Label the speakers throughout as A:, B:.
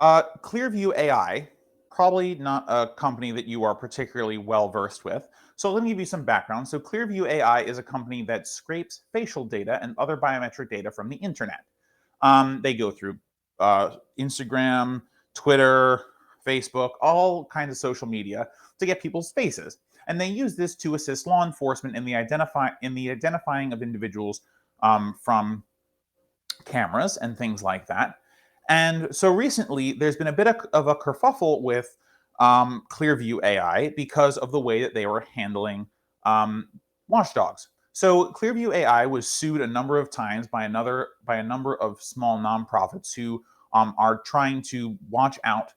A: Clearview AI, probably not a company that you are particularly well versed with. So let me give you some background. So Clearview AI is a company that scrapes facial data and other biometric data from the internet. They go through Instagram, Twitter, Facebook, all kinds of social media to get people's faces, and they use this to assist law enforcement in the identifying of individuals from cameras and things like that. And so recently, there's been a bit of a kerfuffle with Clearview AI because of the way that they were handling um, watchdogs. So Clearview AI was sued a number of times by a number of small nonprofits who are trying to watch out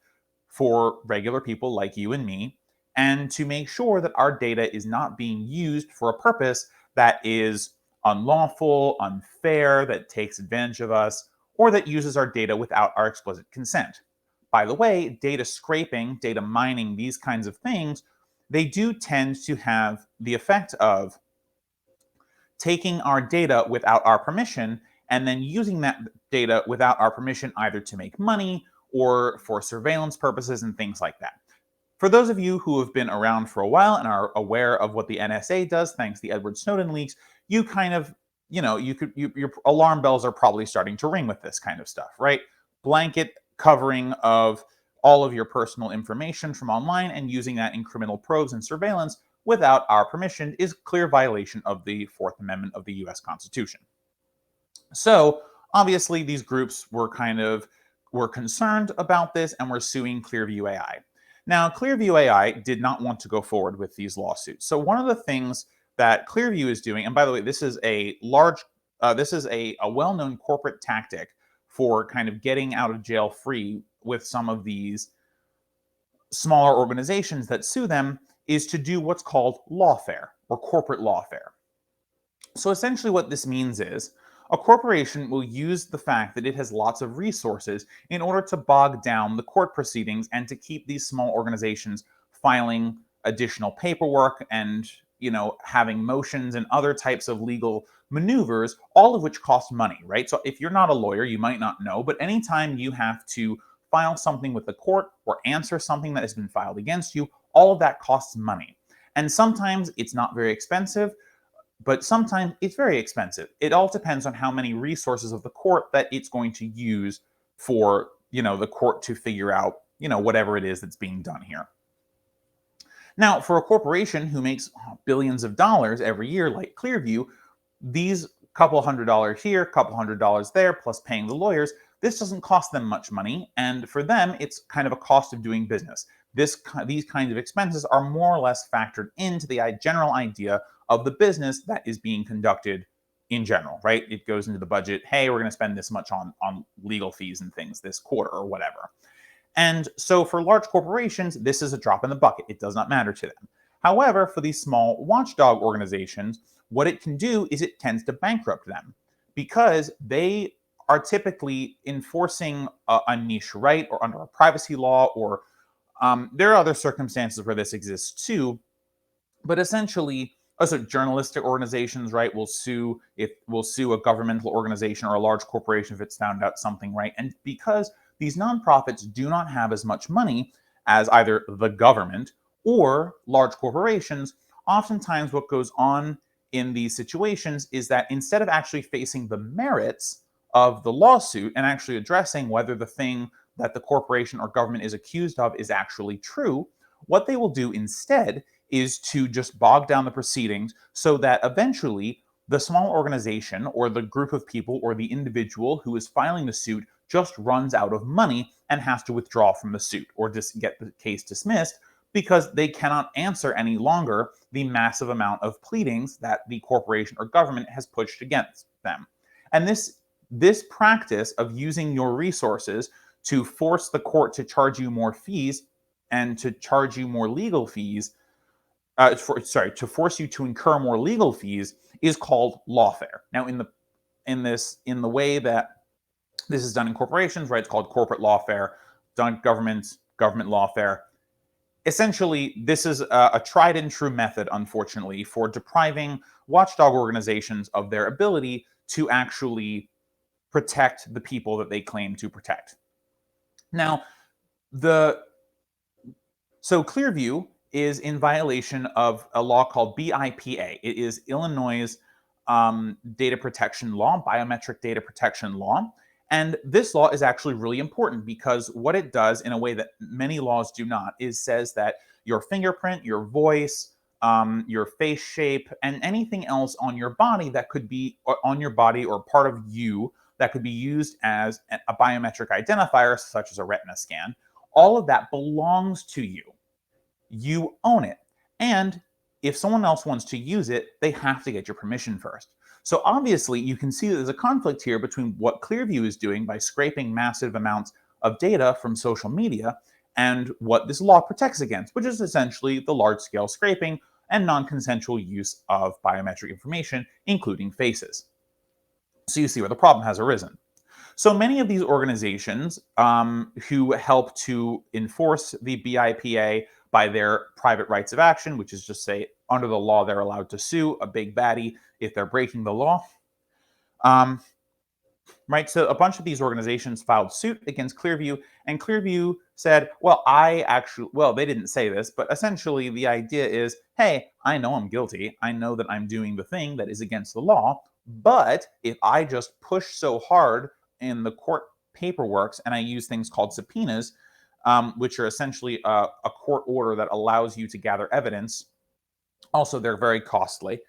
A: for regular people like you and me, and to make sure that our data is not being used for a purpose that is unlawful, unfair, that takes advantage of us, or that uses our data without our explicit consent. By the way, data scraping, data mining, these kinds of things, they do tend to have the effect of taking our data without our permission and then using that data without our permission either to make money or for surveillance purposes and things like that. For those of you who have been around for a while and are aware of what the NSA does, thanks to the Edward Snowden leaks, you kind of, your alarm bells are probably starting to ring with this kind of stuff, right? Blanket covering of all of your personal information from online and using that in criminal probes and surveillance without our permission is clear violation of the Fourth Amendment of the US Constitution. So obviously these groups were concerned about this and were suing Clearview AI. Now, Clearview AI did not want to go forward with these lawsuits. So one of the things that Clearview is doing, and by the way, this is a well-known corporate tactic for kind of getting out of jail free with some of these smaller organizations that sue them, is to do what's called lawfare or corporate lawfare. So essentially, what this means is a corporation will use the fact that it has lots of resources in order to bog down the court proceedings and to keep these small organizations filing additional paperwork and having motions and other types of legal maneuvers, all of which cost money, right? So if you're not a lawyer, you might not know, but anytime you have to file something with the court or answer something that has been filed against you, all of that costs money. And sometimes it's not very expensive, but sometimes it's very expensive. It all depends on how many resources of the court that it's going to use for, the court to figure out, whatever it is that's being done here. Now, for a corporation who makes billions of dollars every year, like Clearview, these couple $100 here, couple $100 there, plus paying the lawyers, this doesn't cost them much money. And for them, it's kind of a cost of doing business. These kinds of expenses are more or less factored into the general idea of the business that is being conducted in general, right? It goes into the budget. Hey, we're going to spend this much on legal fees and things this quarter or whatever. And so for large corporations, this is a drop in the bucket. It does not matter to them. However, for these small watchdog organizations, what it can do is it tends to bankrupt them because they are typically enforcing a niche right or under a privacy law, or there are other circumstances where this exists too. But essentially, also journalistic organizations, right, will sue a governmental organization or a large corporation if it's found out something, right? And because these nonprofits do not have as much money as either the government or large corporations, oftentimes what goes on in these situations is that instead of actually facing the merits of the lawsuit and actually addressing whether the thing that the corporation or government is accused of is actually true, what they will do instead is to just bog down the proceedings so that eventually the small organization or the group of people or the individual who is filing the suit just runs out of money and has to withdraw from the suit or just get the case dismissed because they cannot answer any longer the massive amount of pleadings that the corporation or government has pushed against them. And this practice of using your resources to force the court to charge you more fees and to charge you more legal fees, to force you to incur more legal fees is called lawfare. Now, in the way that this is done in corporations, right? It's called corporate lawfare. Done government lawfare. Essentially, this is a tried and true method, unfortunately, for depriving watchdog organizations of their ability to actually protect the people that they claim to protect. Now, the so Clearview is in violation of a law called BIPA. It is Illinois' data protection law, biometric data protection law. And this law is actually really important because what it does, in a way that many laws do not, is says that your fingerprint, your voice, your face shape, and anything else on your body that could be on your body or part of you that could be used as a biometric identifier, such as a retina scan, all of that belongs to you. You own it. And if someone else wants to use it, they have to get your permission first. So obviously, you can see that there's a conflict here between what Clearview is doing by scraping massive amounts of data from social media and what this law protects against, which is essentially the large scale scraping and non consensual use of biometric information, including faces. So you see where the problem has arisen. So many of these organizations who help to enforce the BIPA by their private rights of action, which is just say under the law they're allowed to sue a big baddie if they're breaking the law. Um, right? So a bunch of these organizations filed suit against Clearview, and Clearview said, well, they didn't say this, but essentially the idea is, hey, I know I'm guilty. I know that I'm doing the thing that is against the law, but if I just push so hard in the court paperworks and I use things called subpoenas, which are essentially a court order that allows you to gather evidence. Also, they're very costly.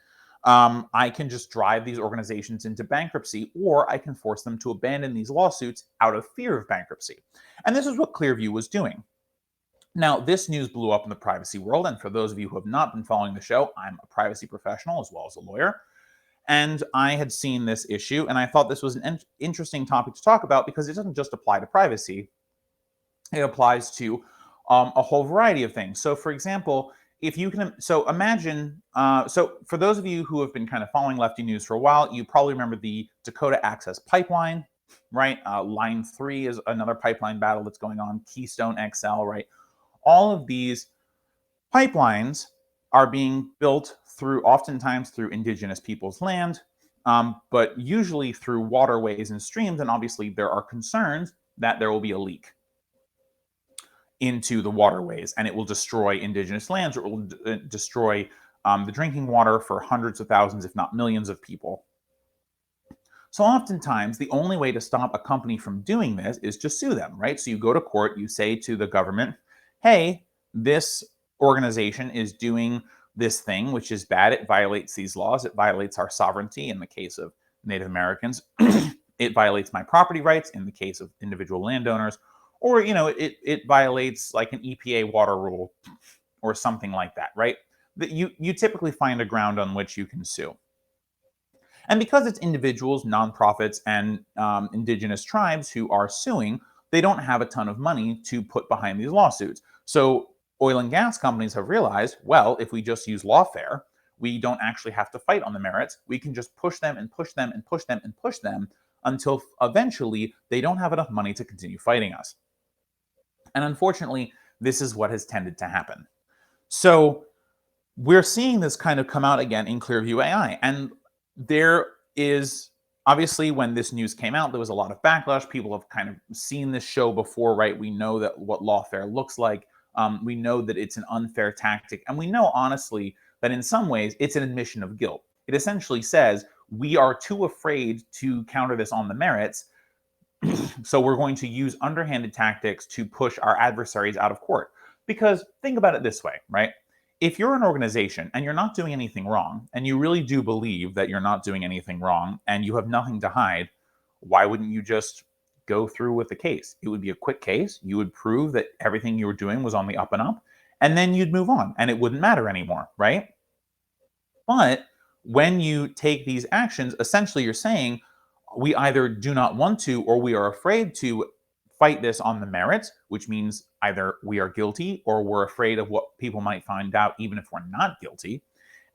A: I can just drive these organizations into bankruptcy, or I can force them to abandon these lawsuits out of fear of bankruptcy. And this is what Clearview was doing. Now, this news blew up in the privacy world. And for those of you who have not been following the show, I'm a privacy professional as well as a lawyer. And I had seen this issue, and I thought this was an interesting topic to talk about because it doesn't just apply to privacy, it applies to a whole variety of things. So, for example, if you can, so imagine, so for those of you who have been kind of following lefty news for a while, you probably remember the Dakota Access Pipeline, right? Line 3 is another pipeline battle that's going on, Keystone XL, right? All of these pipelines are being built through, oftentimes through indigenous people's land, but usually through waterways and streams. And obviously, there are concerns that there will be a leak into the waterways and it will destroy indigenous lands, or it will destroy the drinking water for hundreds of thousands, if not millions of people. So oftentimes, the only way to stop a company from doing this is to sue them, right? So you go to court, you say to the government, hey, this organization is doing this thing, which is bad. It violates these laws. It violates our sovereignty in the case of Native Americans. It violates my property rights in the case of individual landowners. Or, it violates like an EPA water rule or something like that, right? That you typically find a ground on which you can sue. And because it's individuals, nonprofits, and indigenous tribes who are suing, they don't have a ton of money to put behind these lawsuits. So oil and gas companies have realized, well, if we just use lawfare, we don't actually have to fight on the merits. We can just push them and push them and push them and push them until eventually they don't have enough money to continue fighting us. And unfortunately, this is what has tended to happen. So we're seeing this kind of come out again in Clearview AI. And there is obviously, when this news came out, there was a lot of backlash. People have kind of seen this show before, right? We know that what lawfare looks like. We know that it's an unfair tactic. And we know, honestly, that in some ways it's an admission of guilt. It essentially says we are too afraid to counter this on the merits. So we're going to use underhanded tactics to push our adversaries out of court. Because think about it this way, right? If you're an organization and you're not doing anything wrong, and you really do believe that you're not doing anything wrong and you have nothing to hide, why wouldn't you just go through with the case? It would be a quick case. You would prove that everything you were doing was on the up and up, and then you'd move on and it wouldn't matter anymore, right? But when you take these actions, essentially you're saying, we either do not want to or we are afraid to fight this on the merits, which means either we are guilty or we're afraid of what people might find out, even if we're not guilty.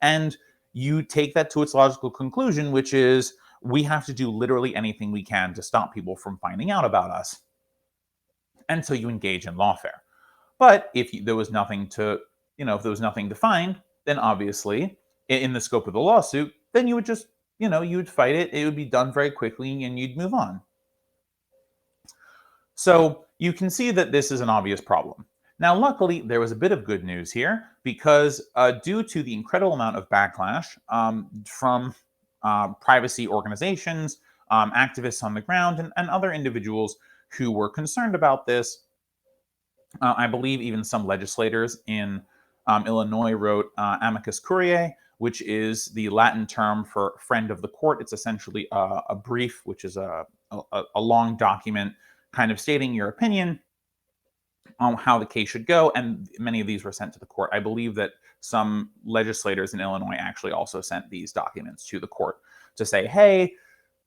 A: And you take that to its logical conclusion, which is we have to do literally anything we can to stop people from finding out about us. And so you engage in lawfare. But if there was nothing to, if there was nothing to find, then obviously in the scope of the lawsuit, then you would just, you would fight it. It would be done very quickly and you'd move on. So You can see that this is an obvious problem. Now, luckily, there was a bit of good news here because due to the incredible amount of backlash from privacy organizations, activists on the ground, and other individuals who were concerned about this, I believe even some legislators in Illinois wrote amicus curiae, which is the Latin term for friend of the court. It's essentially a brief, which is a long document kind of stating your opinion on how the case should go, and many of these were sent to the court. I believe that some legislators in Illinois actually also sent these documents to the court to say, hey,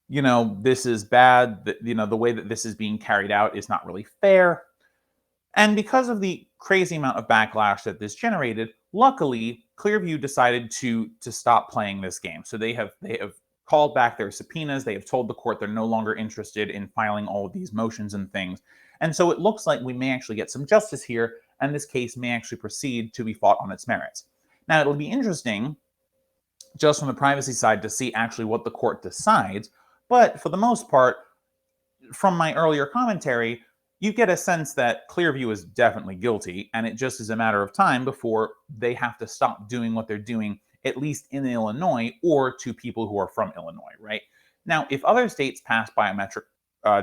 A: this is bad. That the way that this is being carried out is not really fair. And because of the crazy amount of backlash that this generated, luckily Clearview decided to stop playing this game. So they have called back their subpoenas. They have told the court they're no longer interested in filing all of these motions and things. And so it looks like we may actually get some justice here, and this case may actually proceed to be fought on its merits. Now, it'll be interesting, just from the privacy side, to see actually what the court decides. But for the most part, from my earlier commentary, you get a sense that Clearview is definitely guilty, and it just is a matter of time before they have to stop doing what they're doing, at least in Illinois, or to people who are from Illinois, right? Now, if other states pass biometric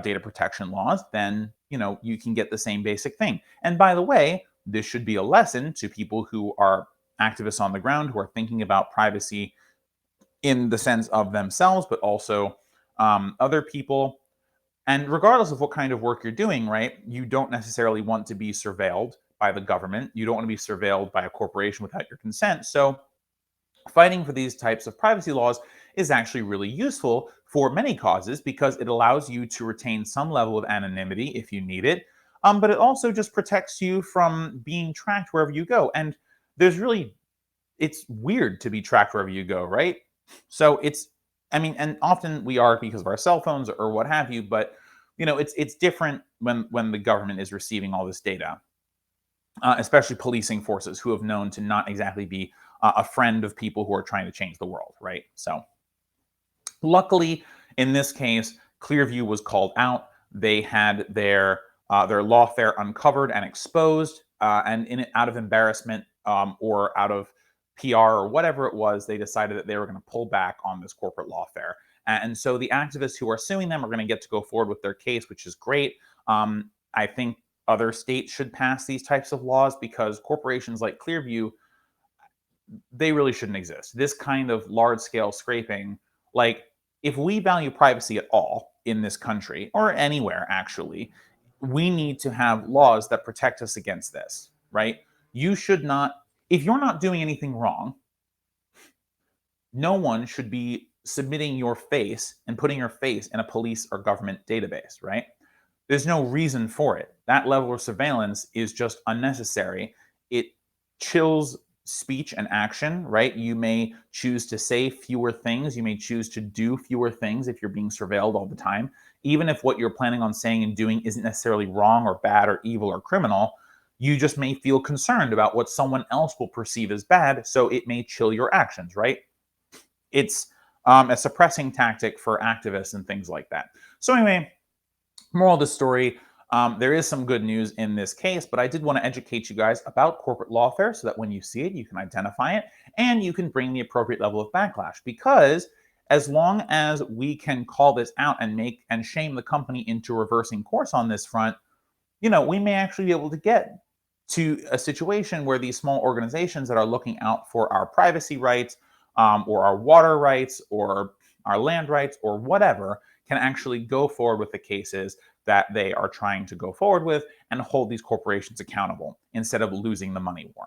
A: data protection laws, then you can get the same basic thing. And by the way, this should be a lesson to people who are activists on the ground who are thinking about privacy in the sense of themselves, but also other people. And regardless of what kind of work you're doing, right, you don't necessarily want to be surveilled by the government. You don't want to be surveilled by a corporation without your consent. So fighting for these types of privacy laws is actually really useful for many causes because it allows you to retain some level of anonymity if you need it. But it also just protects you from being tracked wherever you go. And it's weird to be tracked wherever you go, right? So and often we are because of our cell phones or what have you, but it's different when the government is receiving all this data, especially policing forces who have known to not exactly be a friend of people who are trying to change the world, right? So luckily, in this case, Clearview was called out. They had their lawfare uncovered and exposed, and out of embarrassment or out of PR or whatever it was, they decided that they were going to pull back on this corporate lawfare. And so the activists who are suing them are going to get to go forward with their case, which is great. I think other states should pass these types of laws because corporations like Clearview, they really shouldn't exist. This kind of large scale scraping, like if we value privacy at all in this country or anywhere actually, we need to have laws that protect us against this, right? You should not, if you're not doing anything wrong, no one should be submitting your face and putting your face in a police or government database, right? There's no reason for it. That level of surveillance is just unnecessary. It chills speech and action, right? You may choose to say fewer things. You may choose to do fewer things if you're being surveilled all the time. Even if what you're planning on saying and doing isn't necessarily wrong or bad or evil or criminal, you just may feel concerned about what someone else will perceive as bad, so it may chill your actions, right? It's a suppressing tactic for activists and things like that. So anyway, moral of the story, there is some good news in this case, but I did want to educate you guys about corporate lawfare so that when you see it, you can identify it and you can bring the appropriate level of backlash. Because as long as we can call this out and make and shame the company into reversing course on this front, we may actually be able to get to a situation where these small organizations that are looking out for our privacy rights or our water rights or our land rights or whatever can actually go forward with the cases that they are trying to go forward with and hold these corporations accountable instead of losing the money war.